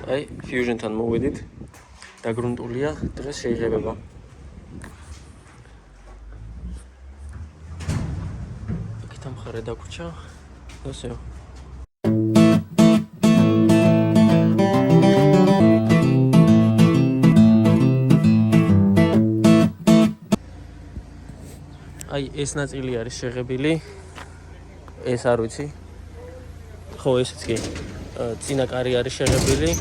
აი, Fusion-თან მოვედით. დაგრუნტულია, დღეს შეიძლება. აქეთ ამხარე დაგვრჩა. ასეო. აი, ეს ნაწილი არის შეღებილი. ეს არ ვიცი. ხო, ესეც კი. წინა კარი არის შეღებილი.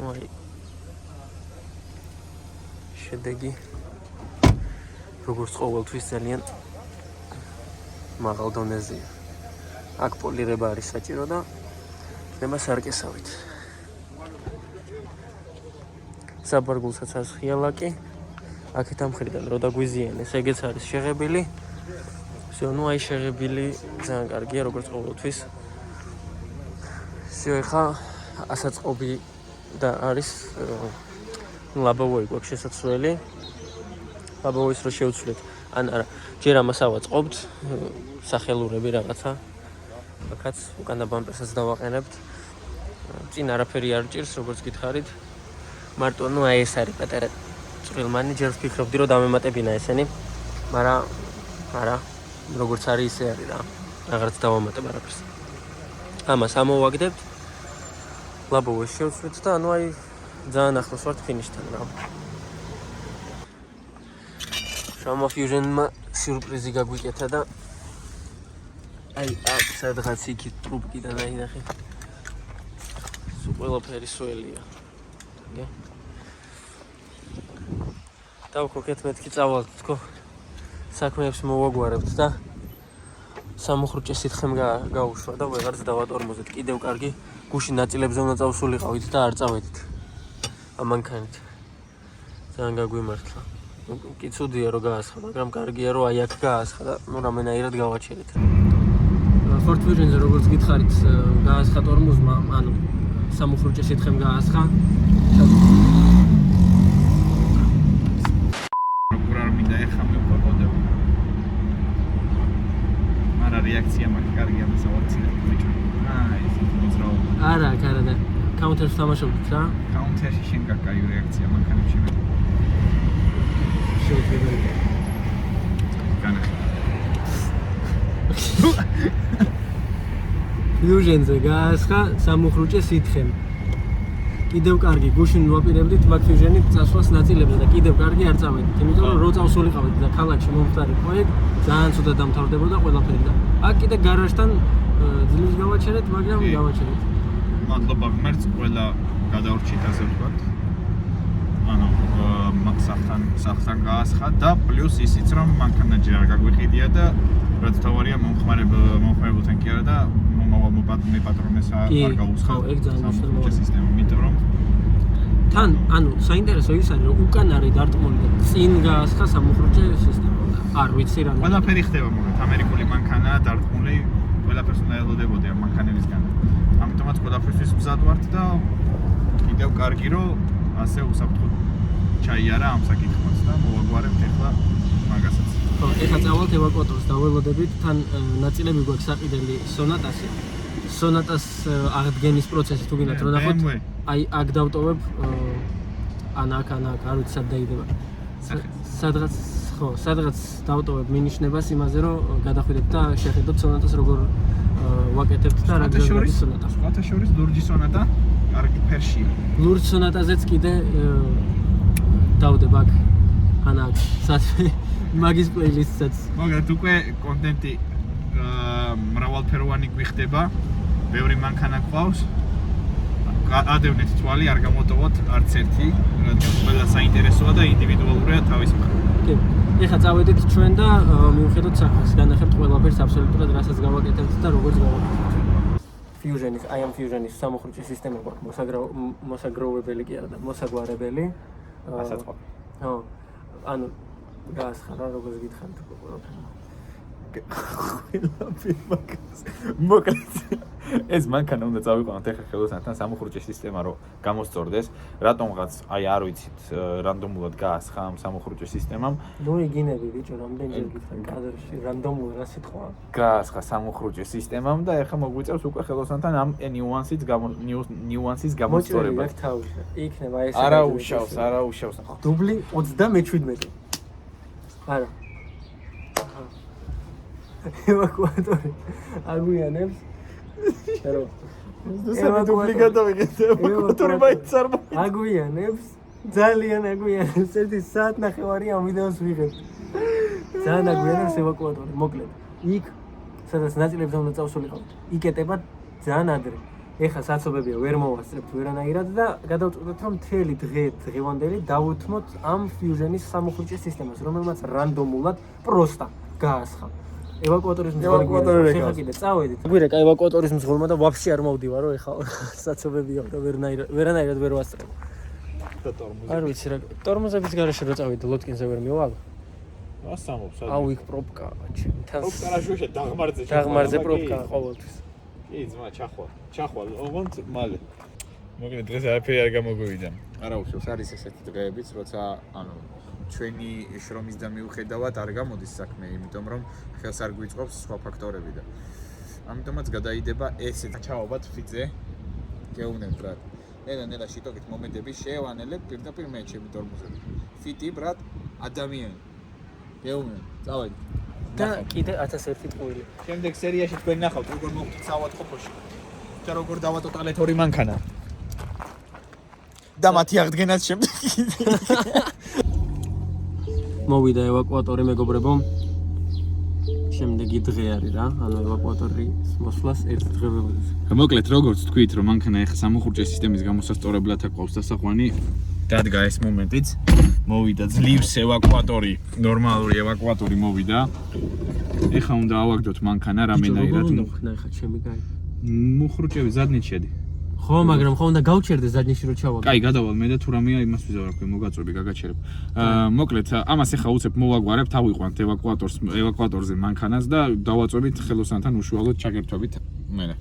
აი. შედეგი როგორც ყოველთვის ძალიან მაღალ დონეზეა. აქ პოლირება არის საჭირო და ხდება სარკესავით. საბარგულსაც არის ხიალაკი. აქეთ ამ მხრიდან რო დაგვიზიანეს, ეგეც არის შეღებილი. всё, ну აი შეღებილი ძალიან კარგია როგორც ყოველთვის. всё, ეხა ასაწყობი და არის ლაბავოი გვაქვს შესაძლებელი. ლაბავოის რო შევცვლით, ან არა, ჯერ ამას ავაწყობთ, სახელურები რაღაცა. აქაც უკანა ბამპერსაც დავაყენებთ. წინ არაფერი არ ჭირს, როგორც გითხარით. მარტო, ну აი ეს არის პატარა წვრილმანი, ჯერ ვფიქრობდი რომ დამემატებინა ესენი, მაგრამ არა, როგორც არის ისე არის რა. აღარც დავამატებ არაფერს. ამას ამოვაგდებთ. ლაბოვოს შევცვლით და ანუ აი ძალიან ახლოს ვართ ფინიშთან რა. შამა Fusion-მა სიურპრიზი გაგვიკეთა და აი აქ სადღაც იქით ტრუბკიდან აი ნახე. სულ ყველაფერი სველია. გე? დავქოკეთ მეთქი წავალთ თქო. საქმეებს მოვაგვარებთ და სამუხრუჭე სითხემ გაუშვა და ვეღარც დავატორმოზეთ. კიდევ კარგი გუშინ ნაწილებზე უნდა წავსულიყავით და არ წავედით. ამანქანით. ძალიან გაგვიმართლა. კი ცუდია რომ გაასხა, მაგრამ კარგია რომ აი აქ გაასხა და ნუ რამენაირად გავაჩერეთ. Ford Fusion-ზე როგორც გითხარით, გაასხა ტორმოზმა, ანუ სამუხრუჭე სითხემ გაასხა. რეაქცია მაქვს კარგი ამას ავარცინებ ბიჭო. ეს მოძრაობა. არა, და counter-ს თამაშობთ რა? counter-ში შენ კაი რეაქცია მანქანებში მე. შეიძლება. განახლა. Fusion-ზე გაასხა სამუხრუჭე სითხემ. კიდევ კარგი, გუშინ ვაპირებდით მაგ Fusion-ით წასვლას ნაწილებზე და კიდევ კარგი არ წავედით. იმიტომ რომ რო წავსულიყავით და ქალაქში მომხდარიყო ეგ, ძალიან ცუდად დამთავრდებოდა ყველაფერი და აქ კიდე გარაჟთან ძილის გავაჩერეთ, მაგრამ გავაჩერეთ. მადლობა ღმერთს, ყველა გადავრჩით ასე ვთქვათ. ანუ სახთან გაასხა და პლუს ისიც რომ მანქანა ჯერ არ გაგვიყიდია და რაც თავარია მომხმარებელთან კი არა და მოპატრონეს არ გაუსხა. ეგ ძალიან მნიშვნელოვანია. სისტემა, იმიტომ რომ თან, ანუ საინტერესო ის არის რომ უკან არის დარტყმული და წინ გაასხა სამუხრუჭე სისტემა. არ ვიცი რა. ყველაფერი ხდება მოგეთ, ამერიკული მანქანაა დარტყმული, ყველაფერს უნდა ელოდებოდი ამ მანქანებისგან. ამიტომაც ყველაფერთვის მზად ვართ და კიდევ კარგი რომ ასე უსაფრთხოდ ჩაიარა ამ საკითხმაც და მოვაგვარებთ ახლა მაგასაც. ხო, ეხლა წავალთ ევაკუატორს დაველოდებით, თან ნაწილები გვაქვს საყიდელი Sonata-ში. Sonata-ს აღდგენის პროცესი თუ გინდათ რომ ნახოთ, აი აქ დავტოვებ ან აქ, არ ვიცი სად დაიდება. სადღაც დავტოვებ მინიშნებას იმაზე რომ გადახვიდეთ და შეხედოთ Sonata-ს როგორ ვაკეთებთ და რა გზის Sonata. სხვათა შორის ლურჯი Sonata კარგი ფერშია. ლურჯ Sonata-ზეც კიდე დავდებ აქ ან აქ სადმე მაგის პლეილისტსაც. მოგეთ უკვე კონტენტი მრავალფეროვანი გვიხდება. ბევრი მანქანა გვყავს. ადევნეთ თვალი არ გამოტოვოთ არც ერთი, რადგან ყველა საინტერესოა და ინდივიდუალურია თავის მხრივ. კი. ეხლა წავედით ჩვენ და მივხედოთ საქმეს, განახებთ ყველაფერს აბსოლუტურად რასაც გავაკეთებთ და როგორც გავაკეთებთ. Fusion-ის, აი ამ Fusion-ის სამუხრუჭე სისტემა გვაქვს მოსაგროვებელი კი არა და მოსაგვარებელი. ასაწყობი. ხო. ანუ გაასხა რა როგორც გითხარით უკვე ყველაფერი. ყველაფერი მაგას. მოკლედ ეს მანქანა უნდა წავიყვანოთ ეხლა ხელოსანთან სამუხრუჭე სისტემა რომ გამოსწორდეს, რატომღაც აი არ ვიცით რანდომულად გაასხა ამ სამუხრუჭე სისტემამ. ნუ იგინები ბიჭო, რამდენჯერ გითხრა კადრში რანდომული რა სიტყვა. გაასხა სამუხრუჭე სისტემამ და ეხლა მოგვიწევს უკვე ხელოსანთან ამ ნიუანსის გამოსწორება. მოჭრილი თავში. იქნება ეს. არა უშავს. დუბლი 37. არა. ევაკუატორი აგვიანებს. შერო. დუბლი გადავიღეთ ევაკუატორი მაინც არ მოიწევს. აგვიანებს. ძალიან აგვიანებს. 1 საათ ნახევარი ამ ვიდეოს ვიღებ. ძალიან აგვიანებს ევაკუატორი, მოკლედ. იქ სადაც ნაწილებზე უნდა წავსულიყავთ. იკეტება ძალიან ადრე. ეხლა საცობებია ვერ მოვასწრებთ ვერანაირად და გადავწყვეტთ რომ მთელი დღევანდელი დავუთმოთ ამ Fusion-ის სამუხრუჭე სისტემას, რომელმაც რანდომულად პროსტა გაასხა. ევაკუატორის მძღოლი ხა კიდე წავედით. გვირეკა ევაკუატორის მძღოლმა და ვაფშე არ მოვდივარო ეხლა საცობებია და ვერანაირად ვერ ვასწრებ. არ ვიცი რა ტორმოზების გარეშე რო წავედი ლოტკინზე ვერ მივალ. ასამობს. აუ იქ პროპკა ჩემი თან. პროპკა რა შუშე დაღმარზე. დაღმარზე პროპკა ყოველთვის. კი ძმა ჩახვალ ოღონდ მალე. მოკლედ დღეს არაფერი არ გამოგვივიდა. არა უშავს არის ესეთი დღეებიც, როცა ანუ ჩვენი შრომის და მიუხედავად არ გამოდის საქმე, იმიტომ რომ ხელს არ გვიწყობს სხვა ფაქტორები და ამიტომაც გადაიდება ესეთ ჩაობად ფიძე გეუნებ ბრატ. ნელა შიტოკით მომედები შევანელებ პირდაპირ მე ჩემი ტორმოზები. ფიტი ბრატ ადამიანი. გეუნებ, წავედი. და კიდე 1001 ტყუილი. შემდეგ სერიაში თქვენ ნახავთ როგორ მოვხდით საავადმყოფოში. და როგორ დავატოტალეთ ორი მანქანა. და მათი აღდგენაც შემდეგ. მოვიდა ევაკუატორი მეგობრებო. შემდეგი დღე არის რა, ანუ ევაკუატორის მოსვლას ერთ დღე ველოდეს. მოკლედ როგორც თქვით რომ მანქანა ეხა სამუხრუჭე სისტემის გამოსასწორებლად აყავს დასახვანი. დადგა ეს მომენტიც. მოვიდა ძლივს ევაკუატორი, ნორმალური ევაკუატორი მოვიდა. ეხა უნდა ავაგდოთ მანქანა რამენაირად. მოხნა ეხა ჩემი კაი. მუხრუჭები ზადნით შედი. ხო, მაგრამ ხო უნდა გავჩერდე ზადნიში რო ჩავაგდო. კაი, გადავალ მე და თუ რამეა იმას ვიზავარქვი, მოგაწვევი, გაგაჩერებ. მოკლედ, ამას ეხა უცებ მოვაგვარებთ, ავიყვანთ ევაკუატორზე მანქანას და დავაწვევით ხელოსანთან უშუალოდ ჩაგერთვებით მერე.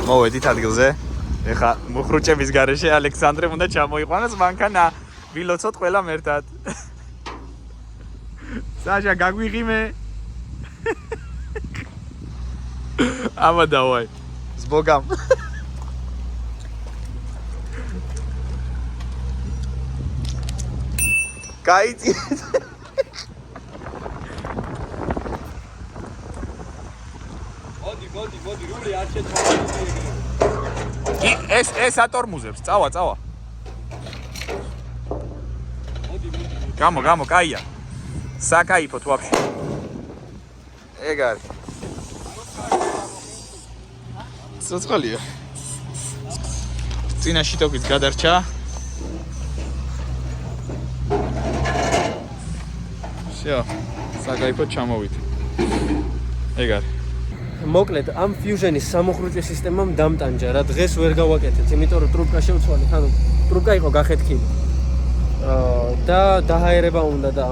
მოვედით ადგილზე. ეხა მუხრუჭების გარეშე ალექსანდრემ უნდა ჩამოიყვანოს მანქანა. ვილოცოთ ყველამ ერთად. საშა გაგვიღიმე. ამა დავაი. ზბოგამ. კაიცი. მოდი, რული არ შეწყდა. ეს ატორმუზებს, წავა. გამო, კაია. საკაიფოთ ვაფშე. ეგ არის. ცოცხალია. წინაში თოკიც გადარჩა. всё, საკაიფოთ ჩამოვით. ეგ არის. მოკლედ ამ Fusion-ის სამუხრუჭე სისტემამ დამტანჯა რა დღეს ვერ გავაკეთეთ, იმიტომ რომ ტრუბკა შევცვალეთ, ანუ ტრუბკა იყო გახეთქილი. და დაჰაერება უნდა და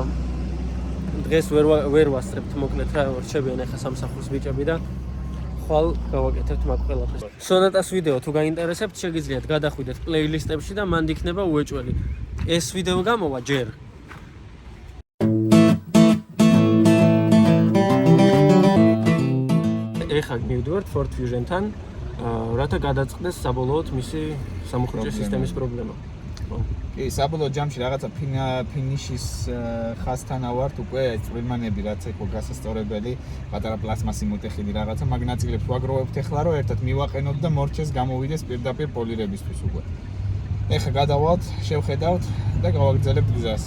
დღეს ვერ ვასწრებთ მოკლედ რა რჩებიან ახლა სამსახურის ბიჭები და ხვალ გავაკეთებთ მაგ ყველაფერს. სონატას ვიდეო თუ გაინტერესებთ, შეგიძლიათ გადახვიდეთ პლეილისტებში და მანდ იქნება უეჭველი. ეს ვიდეო გამოვა ჯერ. ეხლა მივდივართ Ford Fusion-თან, რათა გადაწყდეს საბოლოოდ მისი სამუხრუჭე სისტემის პრობლემა. კი, საბოლოო ჯამში რაღაცა ფინიშის ხაზთან ავართ უკვე წვრილმანები რაც ეხო გასასწორებელი, პატარა პლასმასი მოტეხილი რაღაცა, მაგ ნაწილებს ვაგროვებთ ეხლა რომ ერთად მივაყენოთ და მორჩეს გამოვიდეს პირდაპირ პოლირებისთვის უკვე. ეხლა გადავალთ, შევხედავთ და გავაგრძელებთ გზას.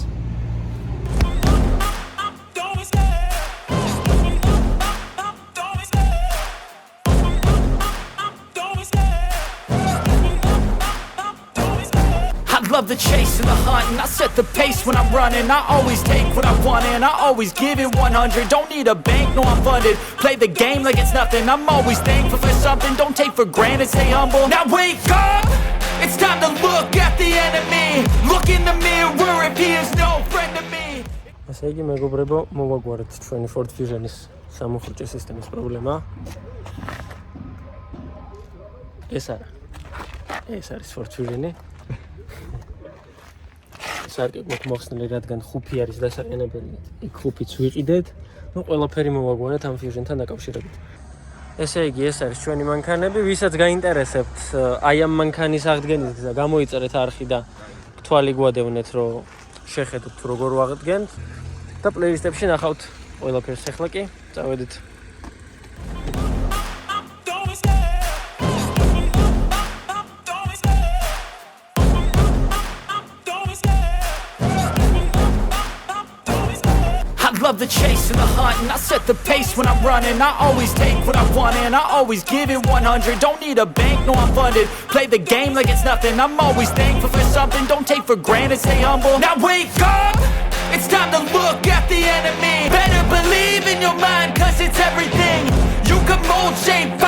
Love the chase and the hunt, and I set the pace when I'm running. I always take what I want and I always give it 100. Don't need a bank, no I'm funded. Play the game like it's nothing. I'm always thankful for something. Don't take for granted, stay humble. Now wake up, it's time to look at the enemy. Look in the mirror if he is no friend to me. ასე იგი მეგობრებო, მოვაგვარეთ ჩვენი Ford Fusion-ის სამუხრუჭე სისტემის პრობლემა. ეს არის Ford Fusion-ი. სარკე მოხსნილი რადგან ხუფი არის დასაყენებელი, იქ ხუფიც ვიყიდეთ. ნუ ყველაფერი მოვაგვარეთ ამ Fusion-თან დაკავშირებით. ესე იგი, ეს არის ჩვენი მანქანები, ვისაც გაინტერესებთ აი ამ მანქანის აღდგენის გზა, გამოიწერეთ არხი და თვალი გვადევნეთ, რომ შეხედოთ თუ როგორ ვაღდგენთ და პლეილისტებში ნახავთ ყველაფერს. ახლა კი წავედით. Love the chase and the hunt, and I set the pace when I'm running. I always take what I want and I always give it 100. Don't need a bank, no I'm funded. Play the game like it's nothing. I'm always thankful for something. Don't take for granted, stay humble. Now wake up, it's time to look at the enemy. Better believe in your mind, cause it's everything. You can mold, shape,